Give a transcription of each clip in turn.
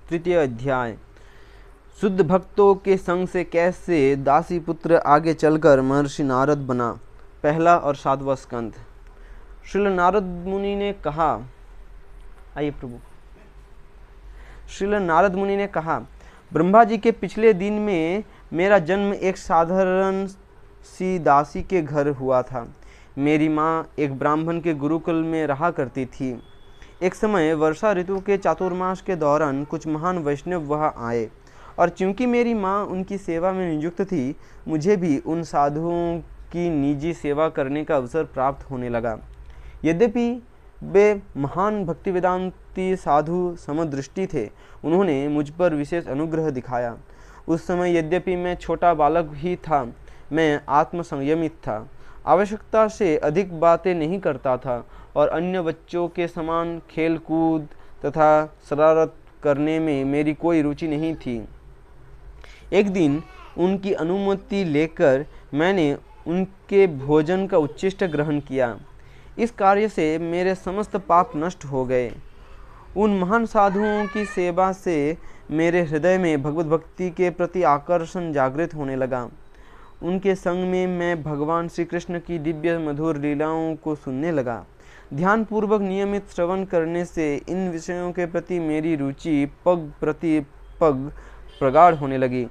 तृतीय अध्याय। शुद्ध भक्तों के संग से कैसे दासी पुत्र आगे चलकर महर्षि नारद बना। पहला और 7वां स्कंद। श्रील नारद मुनि ने कहा, आइए प्रभु। श्रील नारद मुनि ने कहा, ब्रह्मा जी के पिछले दिन में मेरा जन्म एक साधारण सी दासी के घर हुआ था। मेरी माँ एक ब्राह्मण के गुरुकुल में रहा करती थी। एक समय वर्षा ऋतु के चातुर्मास के दौरान कुछ महान वैष्णव वहाँ आए और चूंकि मेरी माँ उनकी सेवा में नियुक्त थी, मुझे भी उन साधुओं की निजी सेवा करने का अवसर प्राप्त होने लगा। यद्यपि वे महान भक्ति वेदांती साधु समदृष्टि थे, उन्होंने मुझ पर विशेष अनुग्रह दिखाया। उस समय यद्यपि मैं छोटा बालक ही था, मैं आत्मसंयमित था, आवश्यकता से अधिक बातें नहीं करता था और अन्य बच्चों के समान खेल कूद तथा शरारत करने में मेरी कोई रुचि नहीं थी। एक दिन उनकी अनुमति लेकर मैंने उनके भोजन का उच्छिष्ट ग्रहण किया। इस कार्य से मेरे समस्त पाप नष्ट हो गए। उन महान साधुओं की सेवा से मेरे हृदय में भगवत भक्ति के प्रति आकर्षण जागृत होने लगा। उनके संग में मैं भगवान श्री कृष्ण की दिव्य मधुर लीलाओं को सुनने लगा। ध्यानपूर्वक नियमित श्रवण करने से इन विषयों के प्रति मेरी रुचि पग प्रति पग प्रगाढ़ होने लगी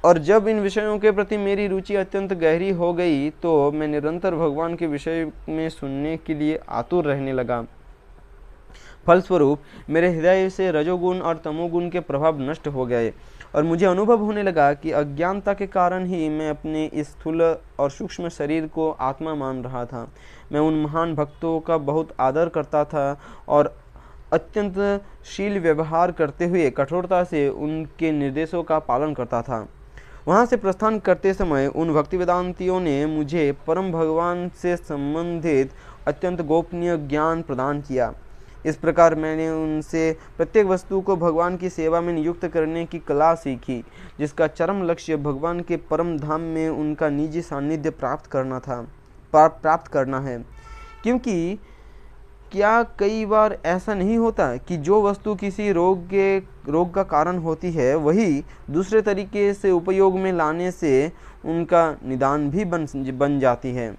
और जब इन विषयों के प्रति मेरी रुचि अत्यंत गहरी हो गई तो मैं निरंतर भगवान के विषय में सुनने के लिए आतुर रहने लगा। फलस्वरूप मेरे हृदय से रजोगुण और तमोगुण के प्रभाव नष्ट हो गए और मुझे अनुभव होने लगा कि अज्ञानता के कारण ही मैं अपने इस स्थूल और सूक्ष्म शरीर को आत्मा मान रहा था। मैं उन महान भक्तों का बहुत आदर करता था और अत्यंत शील व्यवहार करते हुए कठोरता से उनके निर्देशों का पालन करता था। वहाँ से प्रस्थान करते समय उन भक्ति वेदांतियों ने मुझे परम भगवान से संबंधित अत्यंत गोपनीय ज्ञान प्रदान किया। इस प्रकार मैंने उनसे प्रत्येक वस्तु को भगवान की सेवा में नियुक्त करने की कला सीखी, जिसका चरम लक्ष्य भगवान के परम धाम में उनका निजी सानिध्य प्राप्त करना है। क्योंकि क्या कई बार ऐसा नहीं होता कि जो वस्तु किसी रोग का कारण होती है, वही दूसरे तरीके से उपयोग में लाने से उनका निदान भी बन जाती है।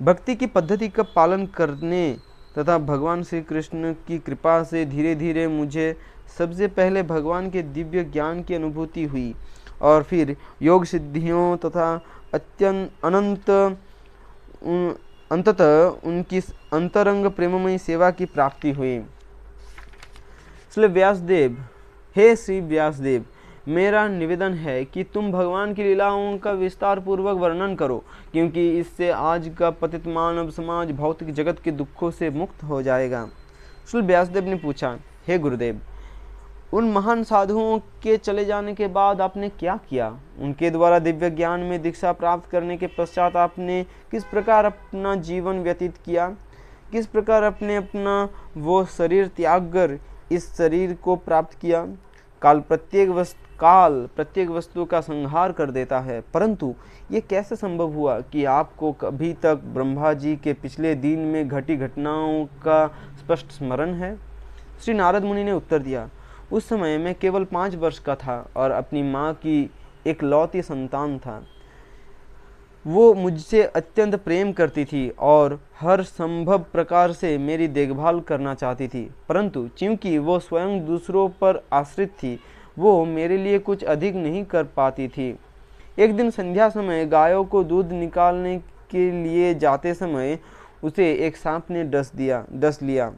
भक्ति की पद्धति का पालन करने तथा भगवान श्री कृष्ण की कृपा से धीरे धीरे मुझे सबसे पहले भगवान के दिव्य ज्ञान की अनुभूति हुई और फिर योग सिद्धियों तथा अंततः उनकी अंतरंग प्रेममयी सेवा की प्राप्ति हुई। इसलिए व्यासदेव, हे श्री व्यासदेव, मेरा निवेदन है कि तुम भगवान की लीलाओं का विस्तार पूर्वक वर्णन करो, क्योंकि इससे आज का पतित मानव समाज भौतिक जगत के दुखों से मुक्त हो जाएगा। श्री व्यासदेव ने पूछा, हे गुरुदेव, उन महान साधुओं के चले जाने के बाद आपने क्या किया? उनके द्वारा दिव्य ज्ञान में दीक्षा प्राप्त करने के पश्चात आपने किस प्रकार अपना जीवन व्यतीत किया? किस प्रकार आपने अपना वो शरीर त्याग कर इस शरीर को प्राप्त किया? काल प्रत्येक वस्तु का संहार कर देता है, परंतु ये कैसे संभव हुआ कि आपको कभी तक ब्रह्मा जी के पिछले दिन में घटी घटनाओं का स्पष्ट स्मरण है? श्री नारद मुनि ने उत्तर दिया, उस समय मैं केवल 5 वर्ष का था और अपनी माँ की एकलौती संतान था। वो मुझसे अत्यंत प्रेम करती थी और हर संभव प्रकार से मेरी देखभाल करना चाहती थी, परंतु चूंकि वो स्वयं दूसरों पर आश्रित थी, वो मेरे लिए कुछ अधिक नहीं कर पाती थी। एक दिन संध्या समय गायों को दूध निकालने के लिए जाते समय उसे एक सांप ने डस लिया।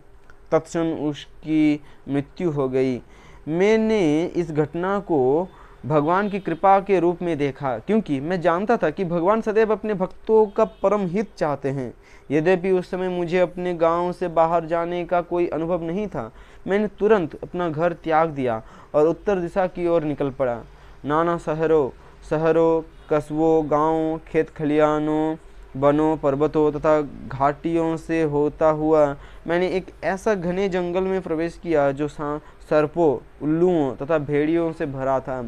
तत्क्षण उसकी मृत्यु हो गई। मैंने इस घटना को भगवान की कृपा के रूप में देखा, क्योंकि मैं जानता था कि भगवान सदैव अपने भक्तों का परम हित चाहते हैं। यद्यपि उस समय मुझे अपने गांव से बाहर जाने का कोई अनुभव नहीं था, मैंने तुरंत अपना घर त्याग दिया और उत्तर दिशा की ओर निकल पड़ा। नाना शहरों, कस्बों, गांवों, खेत खलिहानों, वनों, पर्वतों तथा घाटियों से होता हुआ मैंने एक ऐसा घने जंगल में प्रवेश किया जो सर्पों, उल्लुओं तथा भेड़ियों से भरा था।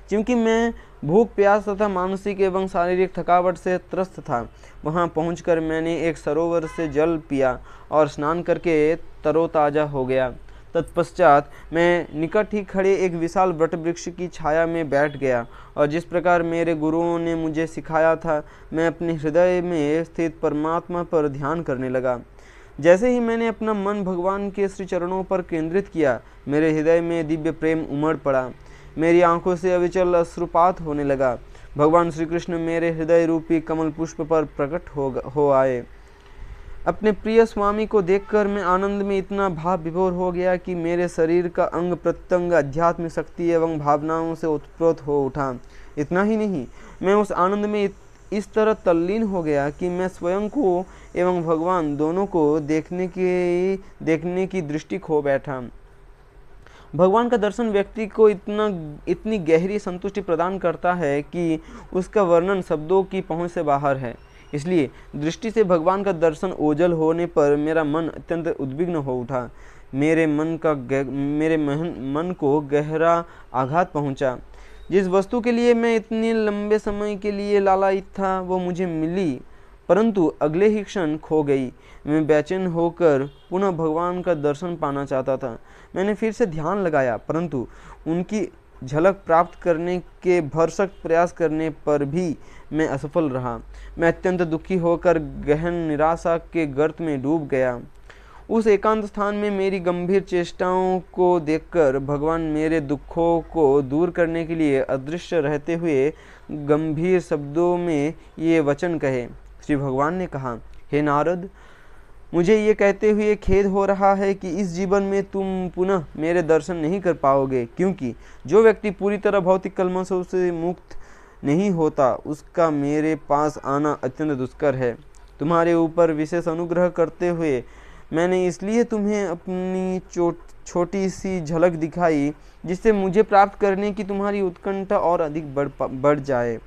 क्योंकि मैं भूख, प्यास तथा मानसिक एवं शारीरिक थकावट से त्रस्त था, वहां पहुंचकर मैंने एक सरोवर से जल पिया और स्नान करके तरोताजा हो गया। तत्पश्चात मैं निकट ही खड़े एक विशाल वटवृक्ष की छाया में बैठ गया और जिस प्रकार मेरे गुरुओं ने मुझे सिखाया था, मैं अपने हृदय में स्थित परमात्मा पर ध्यान करने लगा। जैसे ही मैंने अपना मन भगवान के श्री चरणों पर केंद्रित किया, मेरे हृदय में दिव्य प्रेम उमड़ पड़ा। मेरी आंखों से अविचल अश्रुपात होने लगा। भगवान श्री कृष्ण मेरे हृदय रूपी कमल पुष्प पर प्रकट हो आए। अपने प्रिय स्वामी को देखकर मैं आनंद में इतना भाव विभोर हो गया कि मेरे शरीर का अंग प्रत्यंग आध्यात्मिक शक्ति एवं भावनाओं से उत्प्रोत हो उठा। इतना ही नहीं, मैं उस आनंद में इस तरह तल्लीन हो गया कि मैं स्वयं को एवं भगवान दोनों को देखने की दृष्टि खो बैठा। भगवान का दर्शन व्यक्ति को इतनी गहरी संतुष्टि प्रदान करता है कि उसका वर्णन शब्दों की पहुंच से बाहर है। इसलिए दृष्टि से भगवान का दर्शन ओझल होने पर मेरा मन अत्यंत उद्विग्न हो उठा। मेरे मन को गहरा आघात पहुंचा। जिस वस्तु के लिए मैं इतने लंबे समय के लिए लालायित था वो मुझे मिली, परंतु अगले ही क्षण खो गई। मैं बेचैन होकर पुनः भगवान का दर्शन पाना चाहता था। मैंने फिर से ध्यान लगाया, परंतु उनकी झलक प्राप्त करने के भरसक प्रयास करने पर भी मैं असफल रहा। मैं अत्यंत दुखी होकर गहन निराशा के गर्त में डूब गया। उस एकांत स्थान में मेरी गंभीर चेष्टाओं को देखकर भगवान मेरे दुखों को दूर करने के लिए अदृश्य रहते हुए गंभीर शब्दों में ये वचन कहे। श्री भगवान ने कहा, हे नारद, मुझे ये कहते हुए खेद हो रहा है कि इस जीवन में तुम पुनः मेरे दर्शन नहीं कर पाओगे, क्योंकि जो व्यक्ति पूरी तरह भौतिक कल्मशों से मुक्त नहीं होता उसका मेरे पास आना अत्यंत दुष्कर है। तुम्हारे ऊपर विशेष अनुग्रह करते हुए मैंने इसलिए तुम्हें अपनी छोटी सी झलक दिखाई, जिससे मुझे प्राप्त करने की तुम्हारी उत्कंठा और अधिक बढ़ जाए,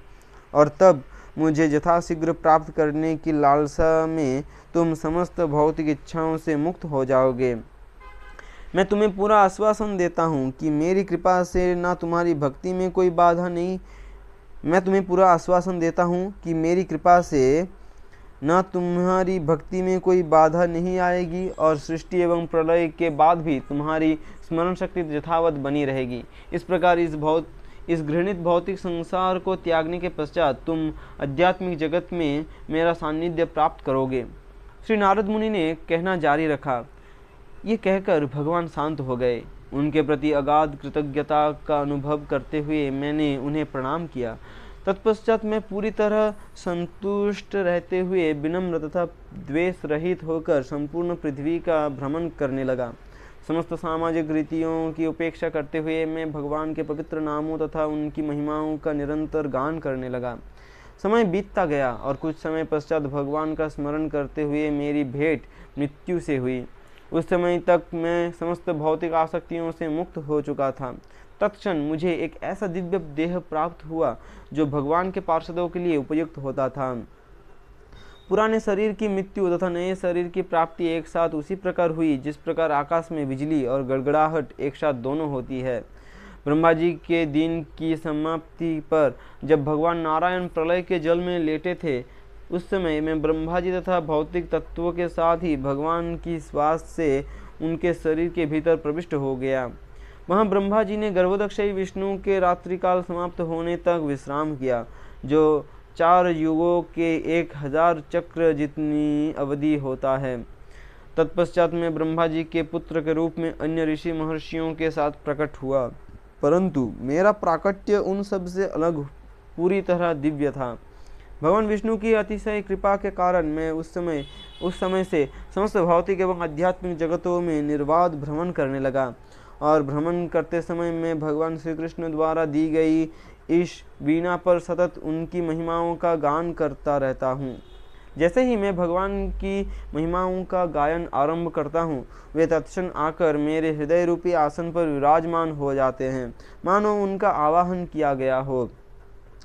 और तब मुझे यथाशीघ्र प्राप्त करने की लालसा में तुम समस्त भौतिक इच्छाओं से मुक्त हो जाओगे। मैं तुम्हें पूरा आश्वासन देता हूँ कि मेरी कृपा से ना तुम्हारी भक्ति में कोई बाधा नहीं मैं तुम्हें पूरा आश्वासन देता हूँ कि मेरी कृपा से न तुम्हारी भक्ति में कोई बाधा नहीं आएगी और सृष्टि एवं प्रलय के बाद भी तुम्हारी स्मरण शक्ति यथावत बनी रहेगी। इस प्रकार इस घृणित भौतिक संसार को त्यागने के पश्चात तुम आध्यात्मिक जगत में मेरा सान्निध्य प्राप्त करोगे। श्री नारद मुनि ने कहना जारी रखा। ये कहकर भगवान शांत हो गए। उनके प्रति अगाध कृतज्ञता का अनुभव करते हुए मैंने उन्हें प्रणाम किया। तत्पश्चात मैं पूरी तरह संतुष्ट रहते हुए विनम्र तथा द्वेष रहित होकर संपूर्ण पृथ्वी का भ्रमण करने लगा। समस्त सामाजिक रीतियों की उपेक्षा करते हुए मैं भगवान के पवित्र नामों तथा उनकी महिमाओं का निरंतर गान करने लगा। समय बीतता गया और कुछ समय पश्चात भगवान का स्मरण करते हुए मेरी भेंट मृत्यु से हुई। उस समय तक मैं समस्त भौतिक आसक्तियों से मुक्त हो चुका था। तत्क्षण मुझे एक ऐसा दिव्य देह प्राप्त हुआ जो भगवान के पार्षदों के लिए उपयुक्त होता था। पुराने शरीर की मृत्यु तथा नए शरीर की प्राप्ति एक साथ उसी प्रकार हुई जिस प्रकार आकाश में बिजली और गड़गड़ाहट एक साथ दोनों होती है। ब्रह्मा जी के दिन की समाप्ति पर जब भगवान नारायण प्रलय के जल में लेटे थे, उस समय मैं ब्रह्मा जी तथा भौतिक तत्वों के साथ ही भगवान की श्वास से उनके शरीर के भीतर प्रविष्ट हो गया। वहाँ ब्रह्मा जी ने गर्भोदक्षयी विष्णु के रात्रिकाल समाप्त होने तक विश्राम किया, जो 4 युगों के 1000 चक्र जितनी अवधि होता है। तत्पश्चात मैं ब्रह्मा जी के पुत्र के रूप में अन्य ऋषि महर्षियों के साथ प्रकट हुआ, परंतु मेरा प्राकट्य उन सब से अलग पूरी तरह दिव्य था। भगवान विष्णु की अतिशय कृपा के कारण मैं उस समय से समस्त भौतिक एवं आध्यात्मिक जगतों में निर्बाध भ्रमण करने लगा, और भ्रमण करते समय मैं भगवान श्री कृष्ण द्वारा दी गई इस वीणा पर सतत उनकी महिमाओं का गान करता रहता हूँ। जैसे ही मैं भगवान की महिमाओं का गायन आरंभ करता हूँ, वे तत्क्षण आकर मेरे हृदय रूपी आसन पर विराजमान हो जाते हैं, मानो उनका आवाहन किया गया हो।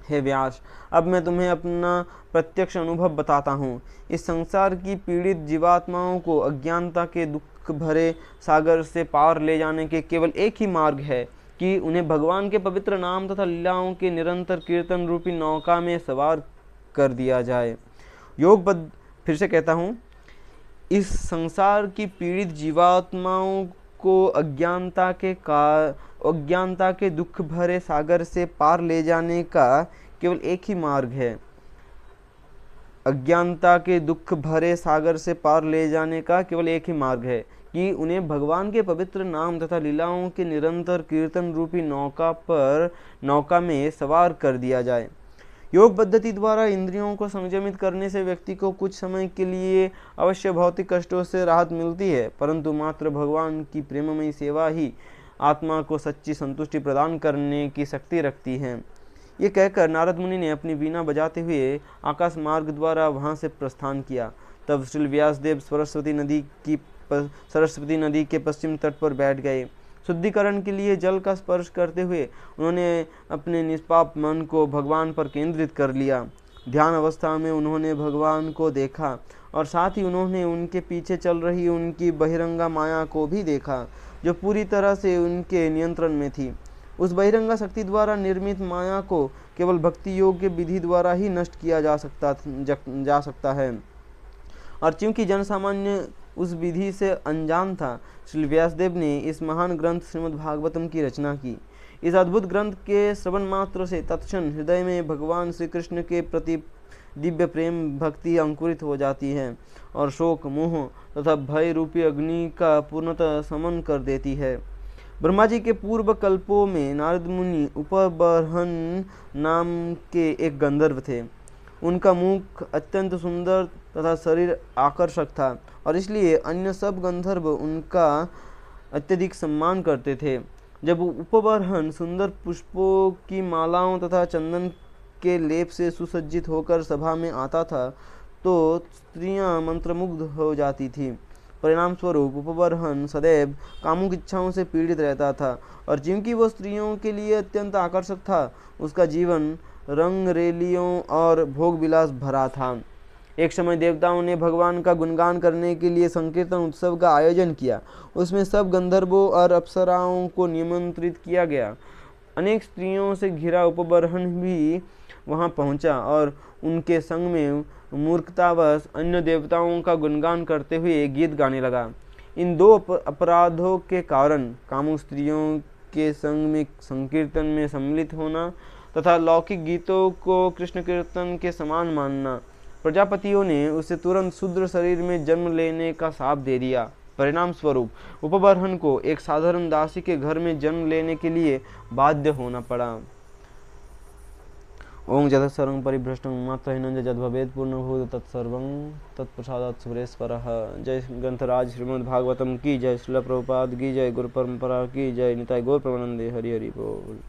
हे व्यास, अब मैं तुम्हें अपना प्रत्यक्ष अनुभव बताता हूँ। इस संसार की पीड़ित जीवात्माओं को अज्ञानता के दुख भरे सागर से पार ले जाने के केवल एक ही मार्ग है कि उन्हें भगवान के पवित्र नाम तथा लीलाओं के निरंतर कीर्तन रूपी नौका में सवार कर दिया जाए। फिर से कहता हूँ, इस संसार की पीड़ित जीवात्माओं को अज्ञानता के दुख भरे सागर से पार ले जाने का केवल एक ही मार्ग है। अज्ञानता के दुख भरे सागर से पार ले जाने का केवल एक ही मार्ग है कि उन्हें भगवान के पवित्र नाम तथा लीलाओं के निरंतर कीर्तन रूपी नौका में सवार कर दिया जाए। योग पद्धति द्वारा इंद्रियों को संयमित करने से व्यक्ति को कुछ समय के लिए अवश्य भौतिक कष्टों से राहत मिलती है, परंतु मात्र भगवान की प्रेममयी सेवा ही आत्मा को सच्ची संतुष्टि प्रदान करने की शक्ति रखती है। ये कहकर नारद मुनि ने अपनी वीणा बजाते हुए आकाश मार्ग द्वारा वहां से प्रस्थान किया। तब श्री व्यासदेव सरस्वती नदी के पश्चिम तट पर बैठ गए। शुद्धिकरण के लिए जल का स्पर्श करते हुए उन्होंने अपने निष्पाप मन को भगवान पर केंद्रित कर लिया। ध्यान अवस्था में उन्होंने भगवान को देखा और साथ ही उन्होंने उनके पीछे चल रही उनकी बहिरंगा माया को भी देखा, जो पूरी तरह से उनके नियंत्रण में थी। उस बहिरंगा शक्ति द्वारा निर्मित माया को केवल भक्ति योग के विधि द्वारा ही नष्ट किया जा सकता है। और चूंकि जनसामान्य उस विधि से अनजान था, श्री व्यासदेव ने इस महान ग्रंथ श्रीमद् भागवतम की रचना की। इस अद्भुत ग्रंथ के श्रवण मात्र से तत्क्षण हृदय में भगवान श्री कृष्ण के प्रति दिव्य प्रेम भक्ति अंकुरित हो जाती है और शोक मोह तथा भय रूपी अग्नि का पूर्णतः शमन कर देती है। ब्रह्मा जी के पूर्व कल्पों में नारद मुनि उपबर्हन नाम के एक गंधर्व थे। उनका मुख अत्यंत सुंदर तथा शरीर आकर्षक था और इसलिए अन्य सब गंधर्व उनका अत्यधिक सम्मान करते थे। जब उपबर्हन सुंदर पुष्पों की मालाओं तथा चंदन के लेप से सुसज्जित होकर सभा में आता था तो स्त्रियां मंत्रमुग्ध हो जाती थी। परिणाम स्वरूप उपबर्हन सदैव कामुक इच्छाओं से पीड़ित रहता था और जिनकी वो स्त्रियों के लिए अत्यंत आकर्षक था, उसका जीवन रंग रेलियों और भोग विलास भरा था। एक समय देवताओं ने भगवान का गुणगान करने के लिए संकीर्तन उत्सव का आयोजन किया। उसमें सब गंधर्वों और अप्सराओं को निमंत्रित किया गया। अनेक स्त्रियों से घिरा उपबर्हन भी वहां पहुंचा और उनके संग में मूर्खतावश अन्य देवताओं का गुणगान करते हुए गीत गाने लगा। इन दो अपराधों के कारण कामुक स्त्रियों के संग में संकीर्तन में सम्मिलित होना तथा लौकिक गीतों को कृष्ण कीर्तन के समान मानना, प्रजापतियों ने उसे तुरंत शूद्र शरीर में जन्म लेने का शाप दे दिया। परिणाम स्वरूप उपबर्हन को एक साधारण दासी के घर में जन्म लेने के लिए बाध्य होना पड़ा। ओम जतसर्वं परिभ्रष्टं मात्रहीनं यद्भवेत् पूर्णभूत तत्सर्वं तत्प्रसादात् सुरेश्वरः। जय ग्रंथराज श्रीमद् भागवतम की जय। श्रील प्रभुपाद की जय। गुरु परंपरा की जय। निताय गौर प्रेमानंदे। हरि हरि बोल।